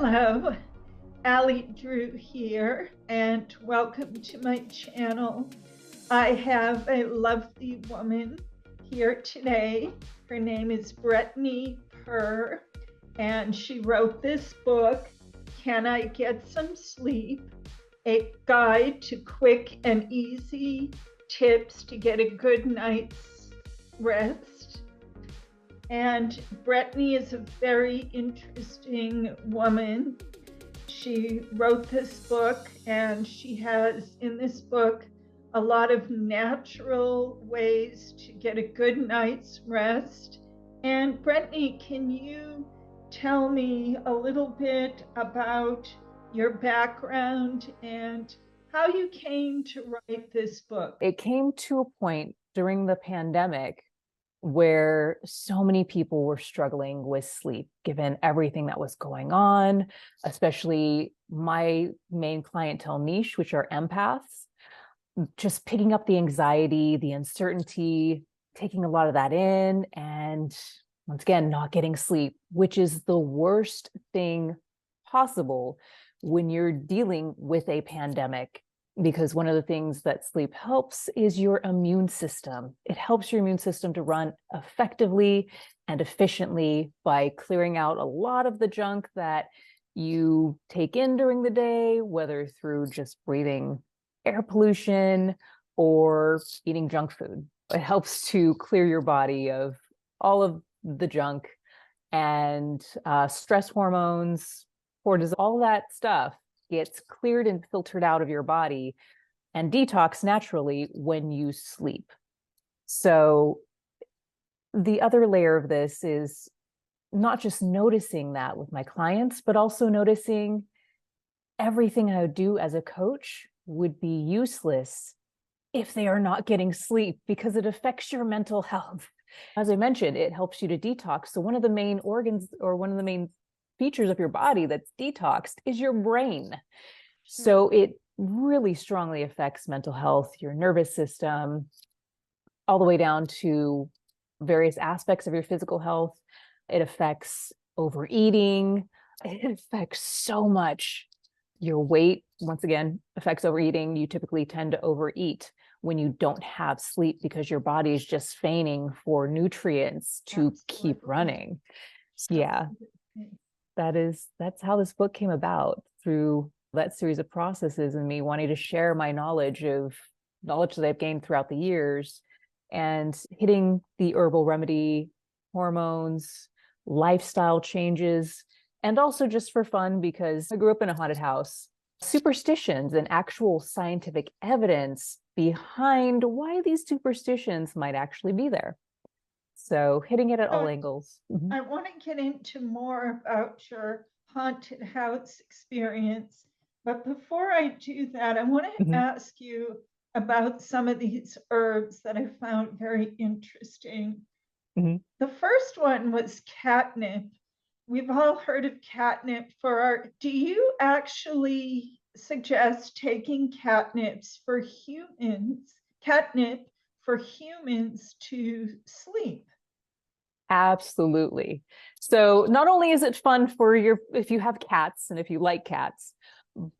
Hello, Allie Drew here, and welcome to my channel. I have a lovely woman here today. Her name is Brettney Perr, and she wrote this book, Can I Get Some Sleep? A guide to quick and easy tips to get a good night's rest. And Brettney is a very interesting woman. She wrote this book, and she has in this book a lot of natural ways to get a good night's rest. And Brettney, can you tell me a little bit about your background and how you came to write this book? It came to a point during the pandemic where so many people were struggling with sleep, given everything that was going on, especially my main clientele niche, which are empaths, just picking up the anxiety, the uncertainty, taking a lot of that in, and once again, not getting sleep, which is the worst thing possible when you're dealing with a pandemic. Because one of the things that sleep helps is your immune system. It helps your immune system to run effectively and efficiently by clearing out a lot of the junk that you take in during the day, whether through just breathing air pollution or eating junk food. It helps to clear your body of all of the junk and stress hormones, cortisol, all that stuff gets cleared and filtered out of your body and detox naturally when you sleep. So the other layer of this is not just noticing that with my clients, but also noticing everything I would do as a coach would be useless if they are not getting sleep, because it affects your mental health. As I mentioned, it helps you to detox. So one of the main organs, or one of the main features of your body that's detoxed, is your brain. So it really strongly affects mental health, your nervous system, all the way down to various aspects of your physical health. It affects overeating. It affects so much. Your weight, once again, affects overeating. You typically tend to overeat when you don't have sleep because your body is just feigning for nutrients to keep running. Yeah. That's how this book came about, through that series of processes and me wanting to share my knowledge that I've gained throughout the years, and hitting the herbal remedy, hormones, lifestyle changes, and also just for fun, because I grew up in a haunted house, superstitions and actual scientific evidence behind why these superstitions might actually be there. So hitting it at all angles. Mm-hmm. I want to get into more about your haunted house experience. But before I do that, I want to ask you about some of these herbs that I found very interesting. The first one was catnip. We've all heard of catnip do you actually suggest taking catnip for humans to sleep? Absolutely. So not only is it fun for if you have cats and if you like cats,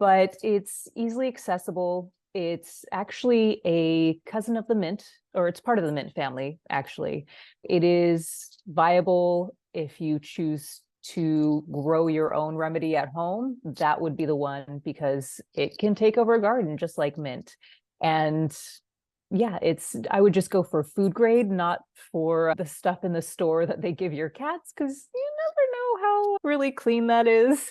but it's easily accessible. It's actually a cousin of the mint, or it's part of the mint family, actually. It is viable if you choose to grow your own remedy at home. That would be the one, because it can take over a garden just like mint. And yeah, I would just go for food grade, not for the stuff in the store that they give your cats, because you never know how really clean that is.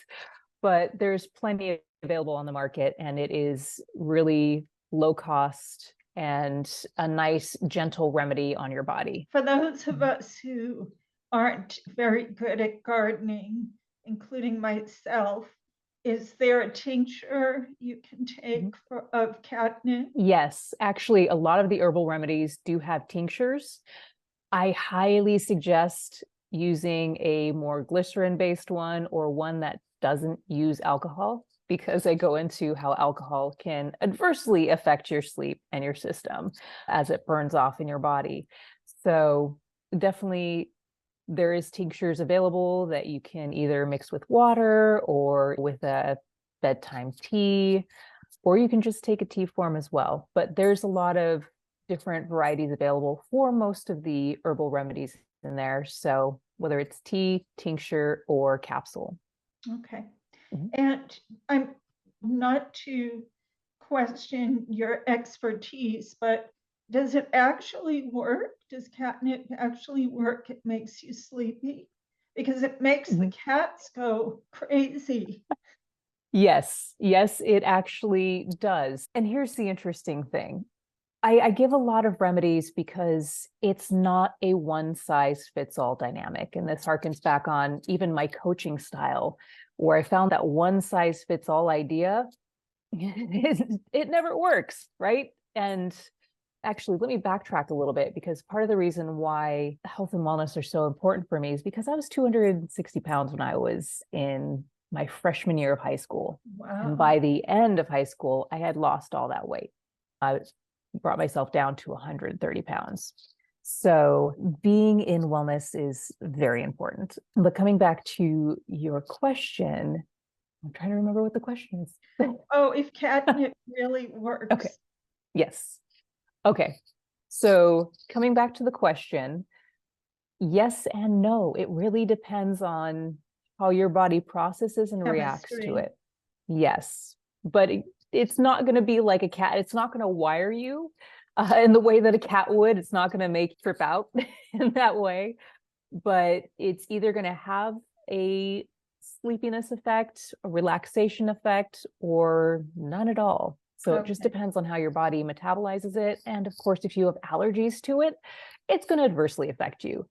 But there's plenty available on the market, and it is really low cost and a nice, gentle remedy on your body. For those of us who aren't very good at gardening, including myself, is there a tincture you can take of catnip? Yes, actually, a lot of the herbal remedies do have tinctures. I highly suggest using a more glycerin-based one, or one that doesn't use alcohol, because I go into how alcohol can adversely affect your sleep and your system as it burns off in your body. So definitely There is tinctures available that you can either mix with water or with a bedtime tea, or you can just take a tea form as well. But there's a lot of different varieties available for most of the herbal remedies in there. So whether it's tea, tincture, or capsule. Okay. And I'm not to question your expertise, but does it actually work? Does catnip actually work? It makes you sleepy? Because it makes the cats go crazy. Yes, it actually does. And here's the interesting thing. I give a lot of remedies because it's not a one size fits all dynamic. And this harkens back on even my coaching style, where I found that one size fits all idea, it never works, right? And actually, let me backtrack a little bit, because part of the reason why health and wellness are so important for me is because I was 260 pounds when I was in my freshman year of high school. Wow. And by the end of high school, I had lost all that weight. I brought myself down to 130 pounds. So being in wellness is very important. But coming back to your question, I'm trying to remember what the question is. Oh, if catnip really works. Okay. Yes. Okay. So coming back to the question, yes and no. It really depends on how your body processes and reacts to it. Yes. But it's not going to be like a cat. It's not going to wire you in the way that a cat would. It's not going to make you trip out in that way. But it's either going to have a sleepiness effect, a relaxation effect, or none at all. So it just depends on how your body metabolizes it. And of course, if you have allergies to it, it's going to adversely affect you.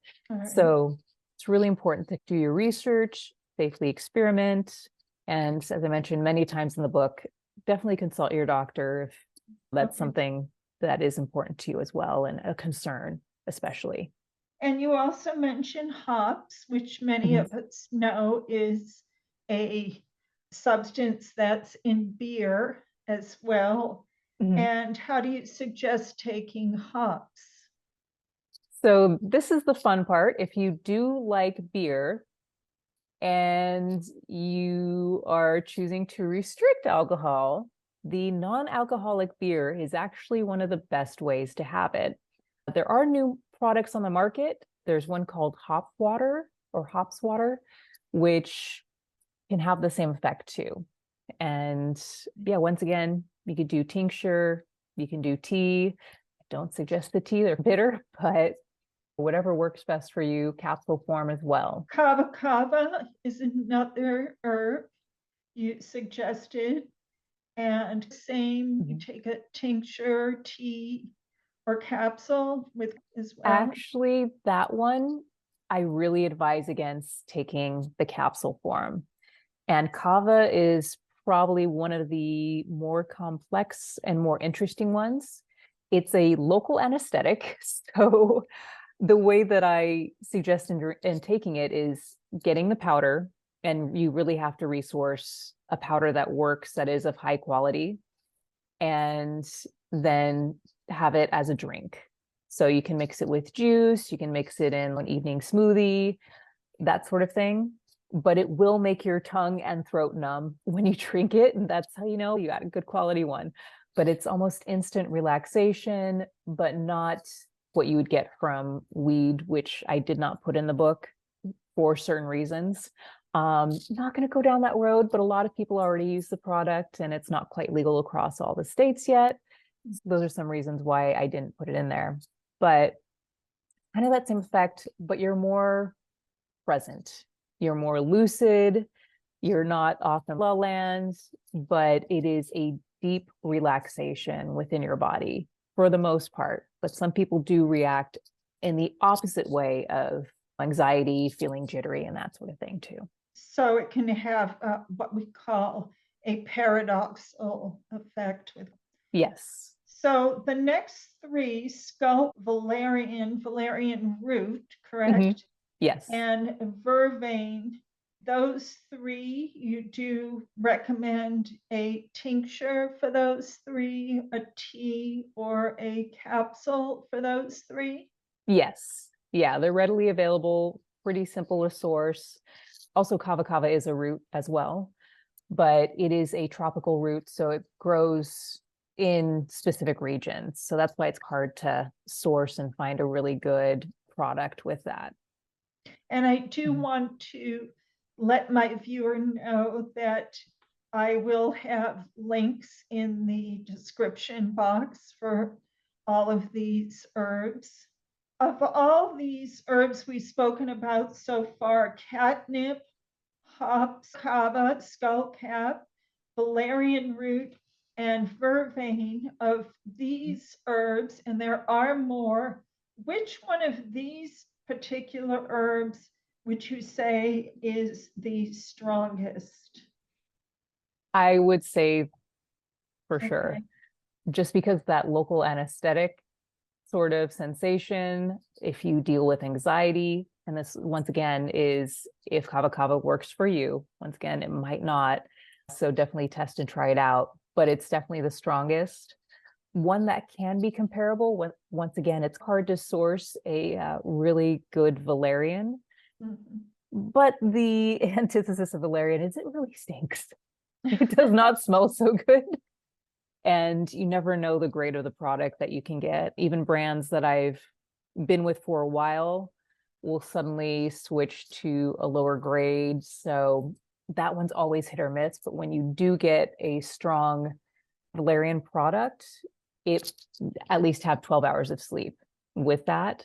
So it's really important to do your research, safely experiment. And as I mentioned many times in the book, definitely consult your doctor if that's something that is important to you as well, and a concern, especially. And you also mentioned hops, which many of us know is a substance that's in beer as well. And how do you suggest taking hops? So this is the fun part. If you do like beer and you are choosing to restrict alcohol, the non-alcoholic beer is actually one of the best ways to have it. There are new products on the market. There's one called hop water or hops water, which can have the same effect too. And yeah, once again, you could do tincture, you can do tea. I don't suggest the tea, they're bitter, but whatever works best for you, capsule form as well. Kava is another herb you suggested. And same, you take a tincture, tea, or capsule with as well. Actually, that one, I really advise against taking the capsule form. And Kava is probably one of the more complex and more interesting ones. It's a local anesthetic. So the way that I suggest in taking it is getting the powder, and you really have to resource a powder that works, that is of high quality, and then have it as a drink. So you can mix it with juice, you can mix it in an evening smoothie, that sort of thing. But it will make your tongue and throat numb when you drink it. And that's how you know you got a good quality one. But it's almost instant relaxation, but not what you would get from weed, which I did not put in the book for certain reasons. Not going to go down that road, but a lot of people already use the product and it's not quite legal across all the states yet. Those are some reasons why I didn't put it in there. But kind of that same effect, but you're more present. You're more lucid. You're not off in la land, but it is a deep relaxation within your body for the most part. But some people do react in the opposite way of anxiety, feeling jittery, and that sort of thing too. So it can have what we call a paradoxical effect with. Yes. So the next three, skull, Valerian root, correct? Yes. And Vervain, those three, you do recommend a tincture for those three, a tea, or a capsule for those three? Yes. Yeah, they're readily available pretty simple to source. Also, Kava is a root as well, but it is a tropical root, so it grows in specific regions. So that's why it's hard to source and find a really good product with that. And I do want to let my viewer know that I will have links in the description box for all of these herbs. Of all these herbs we've spoken about so far, catnip, hops, kava, skullcap, valerian root, and vervain, of these herbs, and there are more, which one of these particular herbs would you say is the strongest? I would say for sure, Okay. just because that local anesthetic sort of sensation, if you deal with anxiety, and this once again is if Kava works for you, once again, it might not. So definitely test and try it out, but it's definitely the strongest. One that can be comparable, once again, it's hard to source a really good valerian, but the antithesis of valerian is it really stinks. It does not smell so good. And you never know the grade of the product that you can get. Even brands that I've been with for a while will suddenly switch to a lower grade. So that one's always hit or miss. But when you do get a strong valerian product, it at least have 12 hours of sleep with that.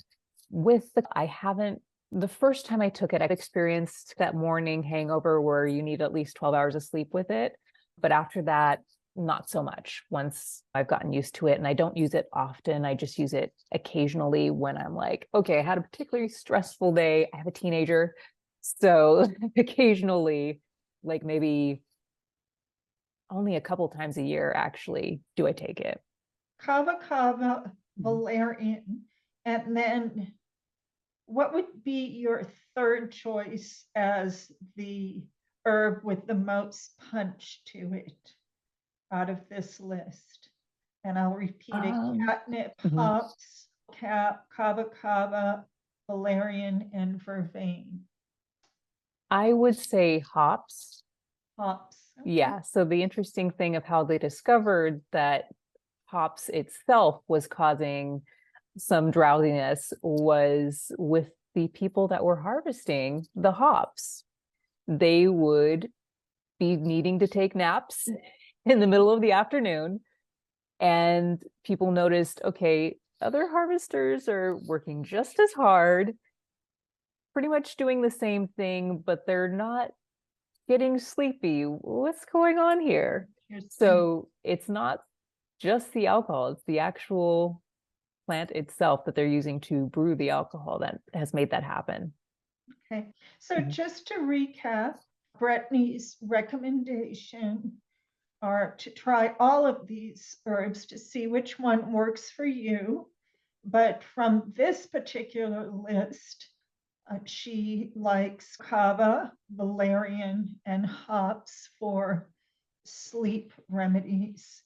The first time I took it, I've experienced that morning hangover where you need at least 12 hours of sleep with it. But after that, not so much once I've gotten used to it. And I don't use it often. I just use it occasionally when I'm like, okay, I had a particularly stressful day. I have a teenager. So occasionally, like maybe only a couple times a year, actually, do I take it. Kava, valerian, and then what would be your third choice as the herb with the most punch to it out of this list? And I'll repeat it: catnip, hops, kava, valerian, and vervain. I would say hops. Hops. Okay. Yeah. So the interesting thing of how they discovered that hops itself was causing some drowsiness was with the people that were harvesting the hops. They would be needing to take naps in the middle of the afternoon. And people noticed, okay, other harvesters are working just as hard, pretty much doing the same thing, but they're not getting sleepy. What's going on here? So it's not just the alcohol, it's the actual plant itself that they're using to brew the alcohol that has made that happen. Okay, so just to recap, Brettney's recommendation are to try all of these herbs to see which one works for you. But from this particular list, she likes kava, valerian, and hops for sleep remedies.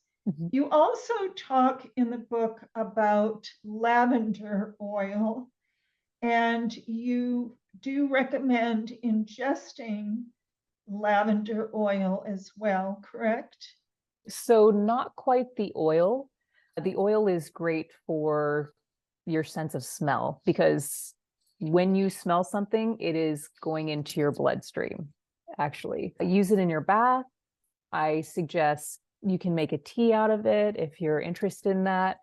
You also talk in the book about lavender oil, and you do recommend ingesting lavender oil as well, correct? So not quite the oil. The oil is great for your sense of smell because when you smell something, it is going into your bloodstream, actually. Use it in your bath. I suggest you can make a tea out of it if you're interested in that.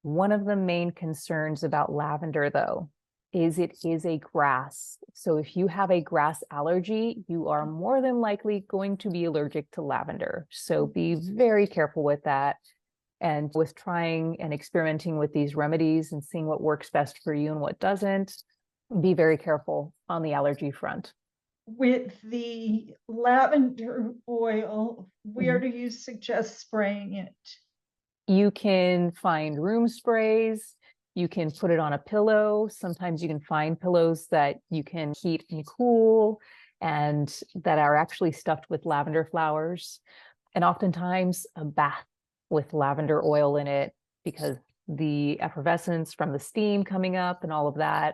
One of the main concerns about lavender, though, is it is a grass. So if you have a grass allergy, you are more than likely going to be allergic to lavender. So be very careful with that. And with trying and experimenting with these remedies and seeing what works best for you and what doesn't, be very careful on the allergy front. With the lavender oil, where do you suggest spraying it? You can find room sprays. You can put it on a pillow. Sometimes you can find pillows that you can heat and cool and that are actually stuffed with lavender flowers. And oftentimes a bath with lavender oil in it because the effervescence from the steam coming up and all of that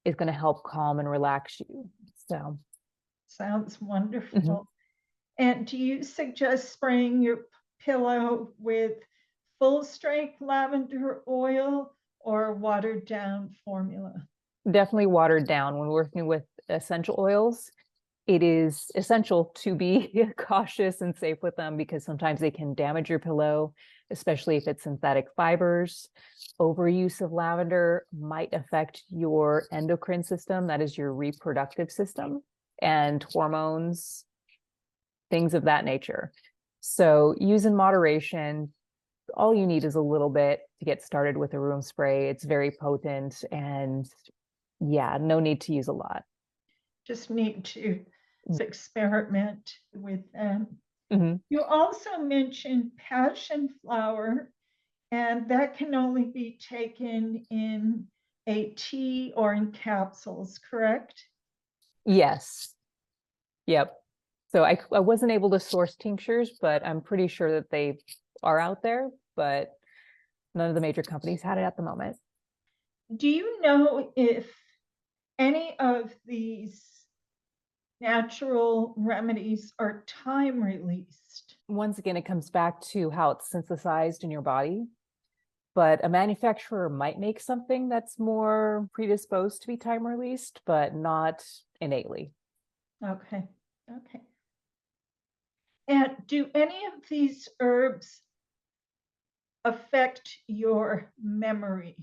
is going to help calm and relax you. So sounds wonderful. And do you suggest spraying your pillow with full strength lavender oil or watered down formula? Definitely watered down. When working with essential oils, it is essential to be cautious and safe with them because sometimes they can damage your pillow, especially if it's synthetic fibers. Overuse of lavender might affect your endocrine system, that is your reproductive system, and hormones, things of that nature. So use in moderation. All you need is a little bit to get started with a room spray. It's very potent, and yeah, no need to use a lot. Just need to experiment with them. Mm-hmm. You also mentioned passion flower, and that can only be taken in a tea or in capsules, correct? Yes. Yep. So I wasn't able to source tinctures, but I'm pretty sure that they are out there, but none of the major companies had it at the moment. Do you know if any of these natural remedies are time released? Once again, it comes back to how it's synthesized in your body. But a manufacturer might make something that's more predisposed to be time released, but not innately. Okay. Okay. And do any of these herbs affect your memory?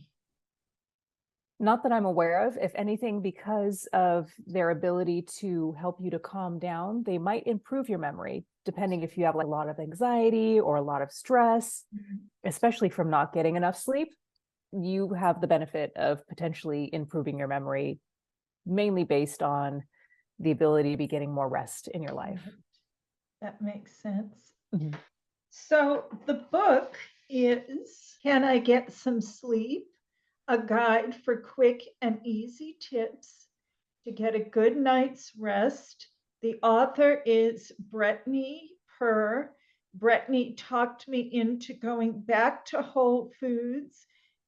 Not that I'm aware of. If anything, because of their ability to help you to calm down, they might improve your memory, depending if you have like a lot of anxiety or a lot of stress, especially from not getting enough sleep. You have the benefit of potentially improving your memory, mainly based on the ability to be getting more rest in your life. That makes sense. Mm-hmm. So the book is Can I Get Some Sleep? A guide for quick and easy tips to get a good night's rest. The author is Brettney Perr. Brettney talked me into going back to Whole Foods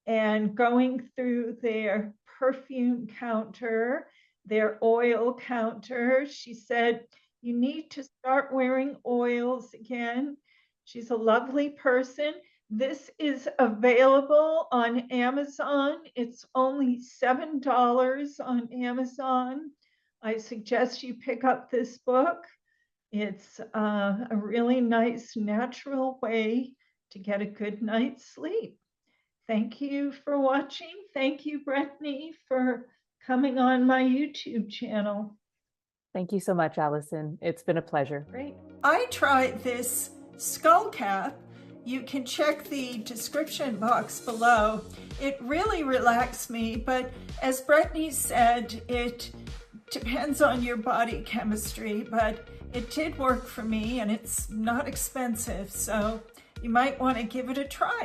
and going through their perfume counter, their oil counter. She said, you need to start wearing oils again. She's a lovely person. This is available on Amazon. It's only $7 on Amazon. I suggest you pick up this book. It's a really nice, natural way to get a good night's sleep. Thank you for watching. Thank you, Brettney, for coming on my YouTube channel. Thank you so much, Allison. It's been a pleasure. Great. I tried this Skullcap. You can check the description box below. It really relaxed me, but as Brettney said, it depends on your body chemistry, but it did work for me and it's not expensive, so you might want to give it a try.